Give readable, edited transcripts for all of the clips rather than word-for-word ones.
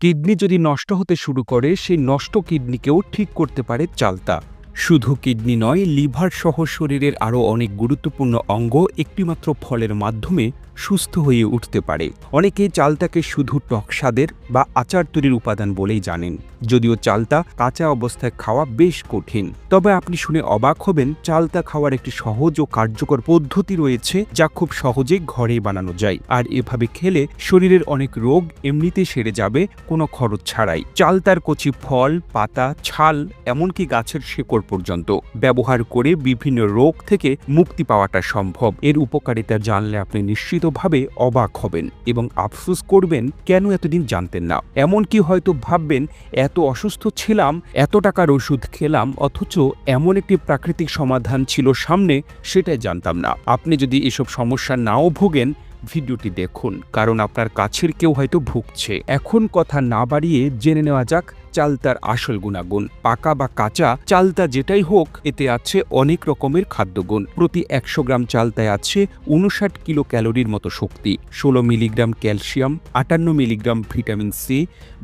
Kidney যদি নষ্ট হতে শুরু করে, সেই নষ্ট কিডনিকেও ঠিক করতে পারে চালতা। শুধু কিডনি নয়, লিভার সহ শরীরের আরও অনেক গুরুত্বপূর্ণ অঙ্গ একটিমাত্র ফলের মাধ্যমে সুস্থ হয়ে উঠতে পারে। অনেকেই চালতাকে শুধু টক স্বাদের বা আচার তৈরির উপাদান বলেই জানেন, যদিও চালতা কাঁচা অবস্থায় খাওয়া বেশ কঠিন। তবে আপনি শুনে অবাক হবেন, চালতা খাওয়ার একটি সহজ ও কার্যকর পদ্ধতি রয়েছে যা খুব সহজেই ঘরেই বানানো যায়। আর এভাবে খেলে শরীরের অনেক রোগ এমনিতেই সেরে যাবে কোনো খরচ ছাড়াই। চালতার কচি ফল, পাতা, ছাল, এমনকি গাছের শেকড় পর্যন্ত ব্যবহার করে বিভিন্ন রোগ থেকে মুক্তি পাওয়াটা সম্ভব। এর উপকারিতা জানলে আপনি নিশ্চিতভাবে অবাক হবেন এবং আফসোস করবেন কেন এতদিন জানতেন না। এমনকি হয়তো ভাববেন, এত অসুস্থ ছিলাম, এত টাকার ওষুধ খেলাম, অথচ এমন একটি প্রাকৃতিক সমাধান ছিল সামনে, সেটাই জানতাম না। আপনি যদি এসব সমস্যা নাও ভোগেন, ভিডিওটি দেখুন, কারণ আপনার কাছের কেউ হয়তো ভুগছে। এখন কথা না বাড়িয়ে জেনে নেওয়া যাক চালতার আসল গুণাগুণ। পাকা বা কাঁচা চালতা যেটাই হোক, এতে আছে অনেক রকমের খাদ্যগুণ। প্রতি ১০০ গ্রাম চালতায় আছে ৫৯ কিলো ক্যালোরির মতো শক্তি, ১৬ milligram calcium, ৫৮ milligram vitamin C,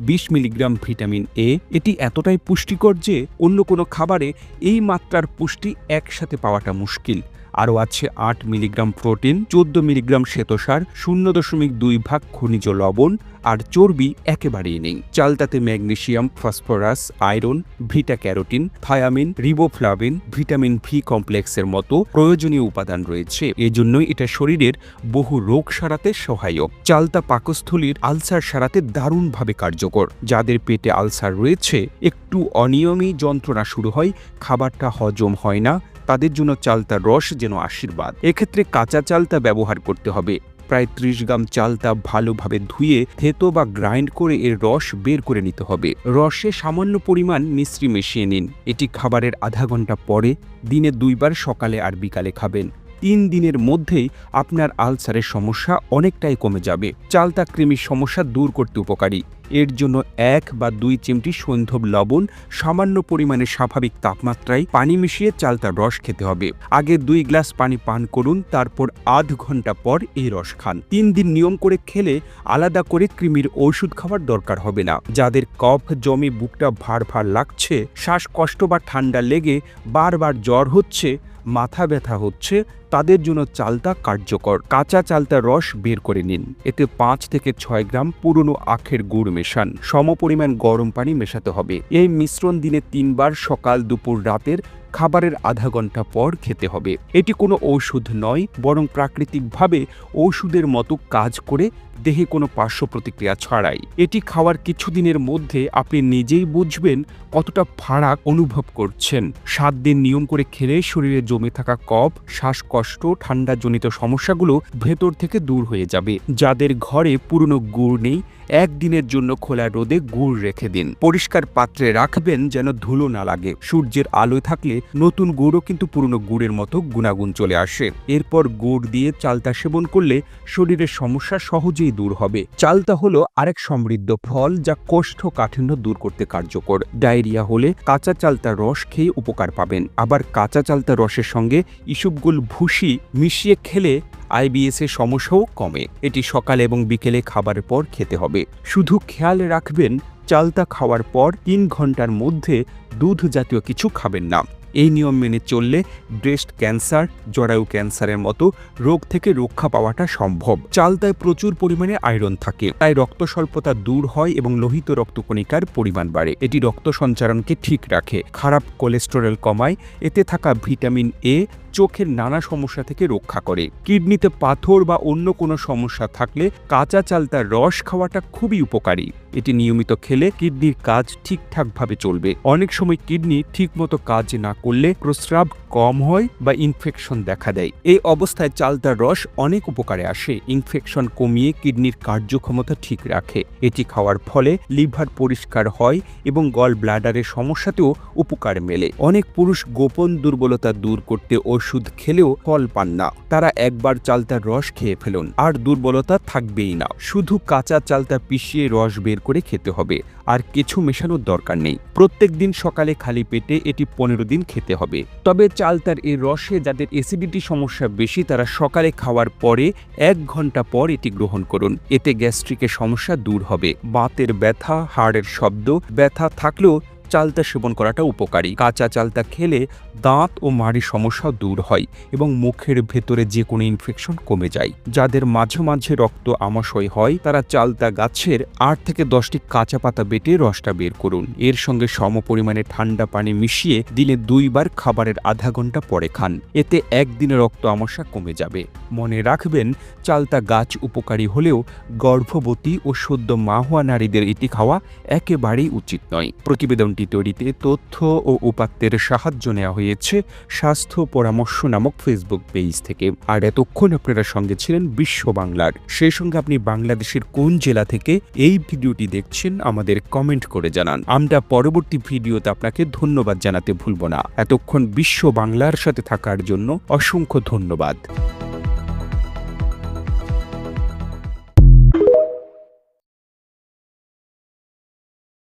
২০ milligram vitamin A. এটি এতটাই পুষ্টিকর যে অন্য কোনো খাবারে এই মাত্রার পুষ্টি একসাথে পাওয়াটা মুশকিল। আরও আছে ৮ মিলিগ্রাম প্রোটিন, ১৪ মিলিগ্রাম শ্বেতসার, ০.২ ভাগ খনিজ লবণ, আর চর্বি একেবারেই নেই। চালতাতে magnesium, phosphorus, iron, beta carotene, thiamine, riboflavin, vitamin B কমপ্লেক্সের মতো প্রয়োজনীয় উপাদান রয়েছে। এজন্যই এটা শরীরের বহু রোগ সারাতে সহায়ক। চালতা পাকস্থলীর আলসার সারাতে দারুণভাবে কার্যকর। যাদের পেটে আলসার রয়েছে, একটু অনিয়মী যন্ত্রণা শুরু হয়, খাবারটা হজম হয় না, তাদের জন্য চালতার রস যেন আশীর্বাদ। এক্ষেত্রে কাঁচা চালতা ব্যবহার করতে হবে। প্রায় ৩০ গ্রাম চালতা ভালোভাবে ধুয়ে থেতো বা গ্রাইন্ড করে এর রস বের করে নিতে হবে। রসে সামান্য পরিমাণ মিশ্রি মিশিয়ে নিন। এটি খাবারের আধা ঘন্টা পরে দিনে ২ বার সকালে আর বিকালে খাবেন। ৩ দিনের মধ্যেই আপনার আলসারের সমস্যা অনেকটাই কমে যাবে। চালতা কৃমির সমস্যা দূর করতে উপকারী। এর জন্য ১ বা ২ চিমটি সৈন্ধব লবণ, সামান্য পরিমাণে স্বাভাবিক তাপমাত্রায় পানি মিশিয়ে চালতার রস খেতে হবে। আগে ২ গ্লাস পানি পান করুন, তারপর আধ ঘন্টা পর এই রস খান। ৩ দিন নিয়ম করে খেলে আলাদা করে কৃমির ওষুধ খাওয়ার দরকার হবে না। যাদের কফ জমে বুকটা ভার ভার লাগছে, শ্বাসকষ্ট বা ঠান্ডা লেগে বারবার জ্বর হচ্ছে, মাথা ব্যথা হচ্ছে, তাদের জন্য চালতা কার্যকর। কাঁচা চালতার রস বের করে নিন। এতে ৫ থেকে ৬ গ্রাম পুরনো আখের গুড় মেশান। সমপরিমাণ গরম পানি মেশাতে হবে। এই মিশ্রণ দিনে ৩ বার সকাল, দুপুর, রাতের খাবারের আধা ঘন্টা পর খেতে হবে। এটি কোনো ঔষধ নয়, বরং প্রাকৃতিকভাবে ঔষধের মতো কাজ করে, দেহে কোনো পার্শ্ব প্রতিক্রিয়া ছাড়াই। এটি খাওয়ার কিছুদিনের মধ্যে আপনি নিজেই বুঝবেন কতটা ফারাক অনুভব করছেন। ৭ দিন নিয়ম করে খেলে শরীরে জমে থাকা কফ, শ্বাসকষ্ট, ঠান্ডাজনিত সমস্যাগুলো ভেতর থেকে দূর হয়ে যাবে। যাদের ঘরে পুরনো গুড় নেই, ১ দিনের জন্য খোলা রোদে গুড় রেখে দিন। পরিষ্কার পাত্রে রাখবেন যেন ধুলো না লাগে। সূর্যের আলোয় থাকলে নতুন গুড়ও কিন্তু পুরনো গুড়ের মতো গুণাগুণ চলে আসে। এরপর গুড় দিয়ে চালতা সেবন করলে শরীরের সমস্যা সহজেই দূর হবে। চালতা হলো আরেক সমৃদ্ধ ফল যা কোষ্ঠকাঠিন্য দূর করতে কার্যকর। ডায়রিয়া হলে কাঁচা চালতার রস খেয়ে উপকার পাবেন। আবার কাঁচা চালতার রসের সঙ্গে ইসবগুল ভুসি মিশিয়ে খেলে আইবিএস এর সমস্যাও কমে। এটি সকালে এবং বিকেলে খাবারের পর খেতে হবে। শুধু খেয়াল রাখবেন, চালতা খাওয়ার পর ৩ ঘন্টার মধ্যে দুধ জাতীয় কিছু খাবেন না। এই নিয়ম মেনে চললে ব্রেস্ট ক্যান্সার, জরায়ু ক্যান্সারের মতো রোগ থেকে রক্ষা পাওয়াটা সম্ভব। চালতায় প্রচুর পরিমাণে আয়রন থাকে, তাই রক্ত স্বল্পতা দূর হয় এবং লোহিত রক্তকণিকার পরিমাণ বাড়ে। এটি রক্ত সঞ্চারণকে ঠিক রাখে, খারাপ কোলেস্টেরল কমায়। এতে থাকা ভিটামিন এ চোখের নানা সমস্যা থেকে রক্ষা করে। কিডনিতে পাথর বা অন্য কোনো সমস্যা থাকলে কাঁচা চালতার রস খাওয়াটা খুবই উপকারী। এটি নিয়মিত খেলে কিডনির কাজ ঠিকঠাকভাবে চলবে। অনেক সময় কিডনি ঠিকমতো কাজ না করলে প্রস্রাব কম হয় বা ইনফেকশন দেখা দেয়। এই অবস্থায় চালতার রস অনেক উপকারে আসে। ইনফেকশন কমিয়ে কিডনির কার্যক্ষমতা ঠিক রাখে। এটি খাওয়ার ফলে লিভার পরিষ্কার হয় এবং গল ব্লাডারের সমস্যাতেও উপকার মেলে। অনেক পুরুষ গোপন দুর্বলতা দূর করতে ওষুধ খেলেও ফল পান না। তারা একবার চালতার রস খেয়ে ফেলুন, আর দুর্বলতা থাকবেই না। শুধু কাঁচা চালতা পিষিয়ে রস বের করে খেতে হবে, আর কিছু মেশানোর দরকার নেই। প্রত্যেক দিন সকালে খালি পেটে এটি 15 দিন খেতে হবে। তবে চালতার এই রসে যাদের অ্যাসিডিটি সমস্যা বেশি, তারা সকালে খাওয়ার পরে 1 ঘন্টা পর এটি গ্রহণ করুন। এতে গ্যাস্ট্রিকের সমস্যা দূর হবে। বাতের ব্যথা, হাড়ের শব্দ ব্যথা থাকলেও চালতা সেবন করাটা উপকারী। কাঁচা চালতা খেলে দাঁত ও মাড়ির সমস্যা দূর হয় এবং মুখের ভেতরে যে কোনো ইনফেকশন কমে যায়। যাদের মাঝে মাঝে রক্ত আমাশয় হয়, তারা চালতা গাছের 8 থেকে 10টি কাঁচা পাতা বেটে রসটা বের করুন। এর সঙ্গে সমপরিমাণে ঠান্ডা পানি মিশিয়ে দিনে 2 বার খাবারের আধা ঘন্টা পরে খান। এতে একদিনে রক্ত আমাশা কমে যাবে। মনে রাখবেন, চালতা গাছ উপকারী হলেও গর্ভবতী ও সদ্য মা হওয়া নারীদের এটি খাওয়া একেবারেই উচিত নয়। প্রতিবেদনটি তৈরিতে তথ্য ও উপাত্তের সাহায্য নেওয়া হয়েছে স্বাস্থ্য পরামর্শ নামক ফেসবুক পেজ থেকে। আর এতক্ষণ আপনারা সঙ্গে ছিলেন বিশ্ব বাংলার। সেই সঙ্গে আপনি বাংলাদেশের কোন জেলা থেকে এই ভিডিওটি দেখছেন আমাদের কমেন্ট করে জানান। আমরা পরবর্তী ভিডিওতে আপনাকে ধন্যবাদ জানাতে ভুলব না। এতক্ষণ বিশ্ব বাংলার সাথে থাকার জন্য অসংখ্য ধন্যবাদ।